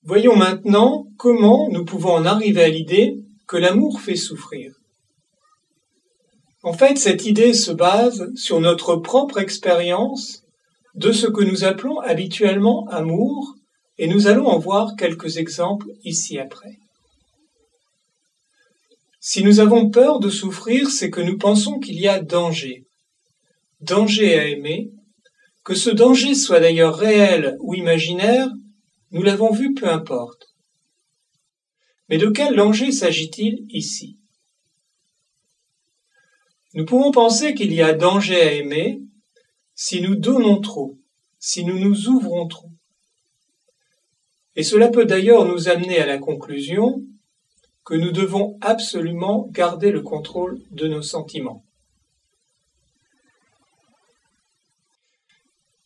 Voyons maintenant comment nous pouvons en arriver à l'idée que l'amour fait souffrir. En fait, cette idée se base sur notre propre expérience de ce que nous appelons habituellement amour, et nous allons en voir quelques exemples ici après. Si nous avons peur de souffrir, c'est que nous pensons qu'il y a danger. Danger à aimer, que ce danger soit d'ailleurs réel ou imaginaire, nous l'avons vu, peu importe. Mais de quel danger s'agit-il ici ? Nous pouvons penser qu'il y a danger à aimer si nous donnons trop, si nous nous ouvrons trop. Et cela peut d'ailleurs nous amener à la conclusion que nous devons absolument garder le contrôle de nos sentiments.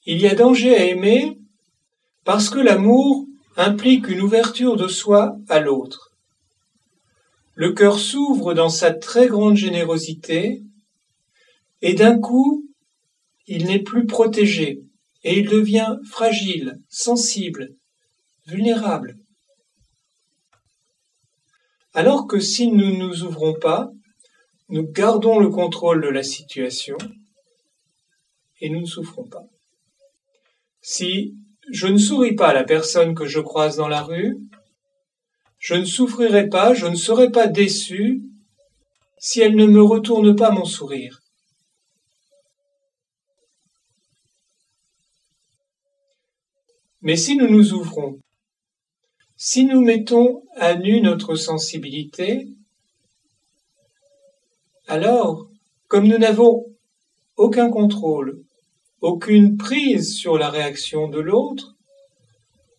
Il y a danger à aimer parce que l'amour implique une ouverture de soi à l'autre. Le cœur s'ouvre dans sa très grande générosité et d'un coup, il n'est plus protégé et il devient fragile, sensible, vulnérable. Alors que si nous ne nous ouvrons pas, nous gardons le contrôle de la situation et nous ne souffrons pas. Si je ne souris pas à la personne que je croise dans la rue, je ne souffrirai pas, je ne serai pas déçu si elle ne me retourne pas mon sourire. Mais si nous nous ouvrons, si nous mettons à nu notre sensibilité, alors, comme nous n'avons aucun contrôle, aucune prise sur la réaction de l'autre,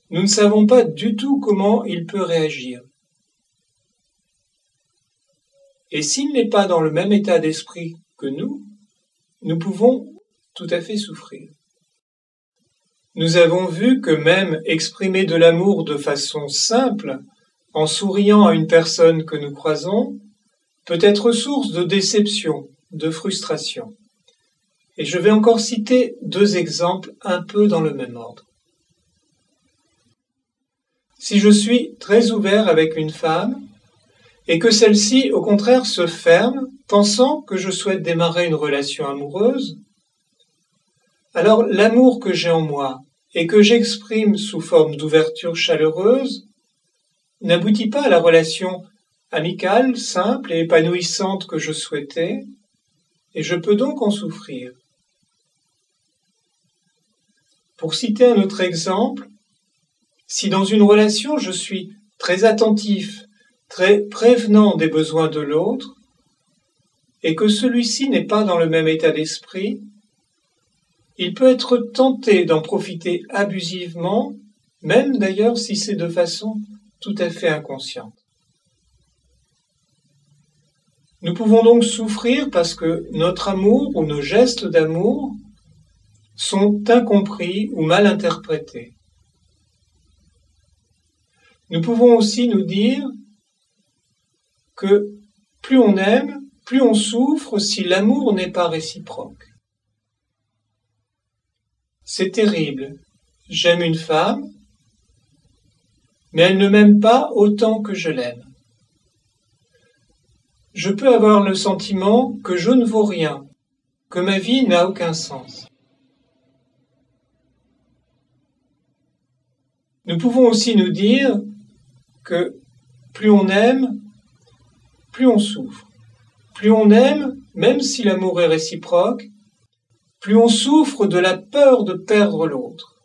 nous ne savons pas du tout comment il peut réagir. Et s'il n'est pas dans le même état d'esprit que nous pouvons tout à fait souffrir. Nous avons vu que même exprimer de l'amour de façon simple, en souriant à une personne que nous croisons, peut être source de déception, de frustration. Et je vais encore citer 2 exemples un peu dans le même ordre. Si je suis très ouvert avec une femme, et que celle-ci, au contraire, se ferme, pensant que je souhaite démarrer une relation amoureuse, alors l'amour que j'ai en moi et que j'exprime sous forme d'ouverture chaleureuse n'aboutit pas à la relation amicale, simple et épanouissante que je souhaitais, et je peux donc en souffrir. Pour citer un autre exemple, si dans une relation je suis très attentif, très prévenant des besoins de l'autre, et que celui-ci n'est pas dans le même état d'esprit, il peut être tenté d'en profiter abusivement, même d'ailleurs si c'est de façon tout à fait inconsciente. Nous pouvons donc souffrir parce que notre amour ou nos gestes d'amour sont incompris ou mal interprétés. Nous pouvons aussi nous dire que plus on aime, plus on souffre si l'amour n'est pas réciproque. C'est terrible. J'aime une femme, mais elle ne m'aime pas autant que je l'aime. Je peux avoir le sentiment que je ne vaux rien, que ma vie n'a aucun sens. Nous pouvons aussi nous dire que plus on aime, plus on souffre. Plus on aime, même si l'amour est réciproque, plus on souffre de la peur de perdre l'autre.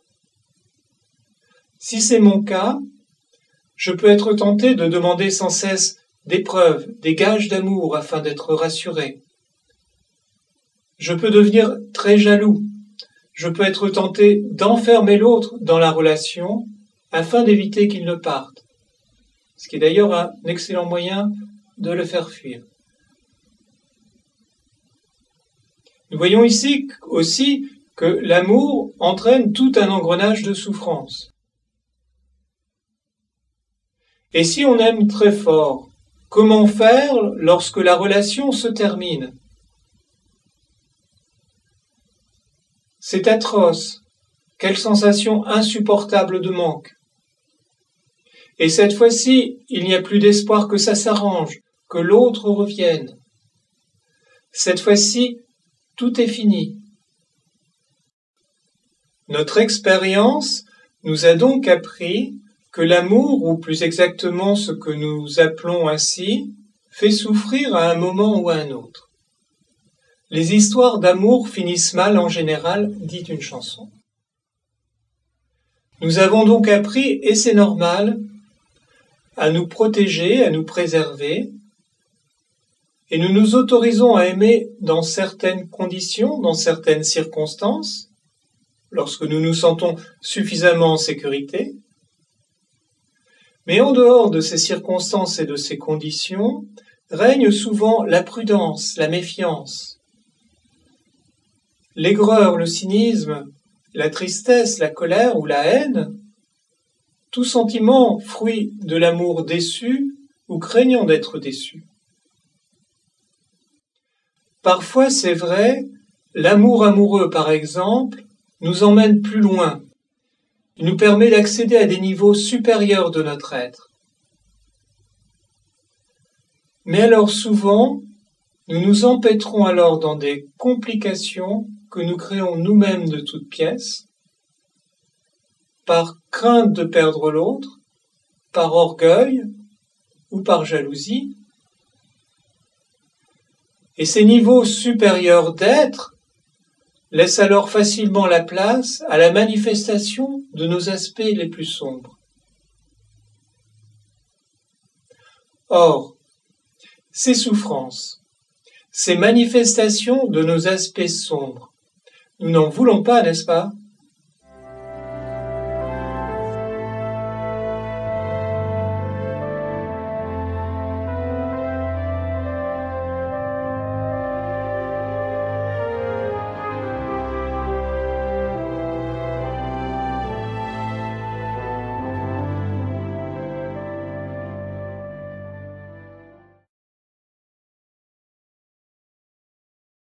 Si c'est mon cas, je peux être tenté de demander sans cesse des preuves, des gages d'amour afin d'être rassuré. Je peux devenir très jaloux. Je peux être tenté d'enfermer l'autre dans la relation afin d'éviter qu'il ne parte. Ce qui est d'ailleurs un excellent moyen de le faire fuir. Nous voyons ici aussi que l'amour entraîne tout un engrenage de souffrance. Et si on aime très fort, comment faire lorsque la relation se termine ? C'est atroce. Quelle sensation insupportable de manque. Et cette fois-ci, il n'y a plus d'espoir que ça s'arrange, que l'autre revienne. Cette fois-ci, tout est fini. Notre expérience nous a donc appris que l'amour, ou plus exactement ce que nous appelons ainsi, fait souffrir à un moment ou à un autre. Les histoires d'amour finissent mal en général, dit une chanson. Nous avons donc appris, et c'est normal, à nous protéger, à nous préserver, et nous nous autorisons à aimer dans certaines conditions, dans certaines circonstances, lorsque nous nous sentons suffisamment en sécurité. Mais en dehors de ces circonstances et de ces conditions, règne souvent la prudence, la méfiance, l'aigreur, le cynisme, la tristesse, la colère ou la haine, tout sentiment fruit de l'amour déçu ou craignant d'être déçu. Parfois, c'est vrai, l'amour amoureux, par exemple, nous emmène plus loin. Il nous permet d'accéder à des niveaux supérieurs de notre être. Mais alors souvent, nous nous empêtrons alors dans des complications que nous créons nous-mêmes de toutes pièces, par crainte de perdre l'autre, par orgueil ou par jalousie. Et ces niveaux supérieurs d'être laissent alors facilement la place à la manifestation de nos aspects les plus sombres. Or, ces souffrances, ces manifestations de nos aspects sombres, nous n'en voulons pas, n'est-ce pas ?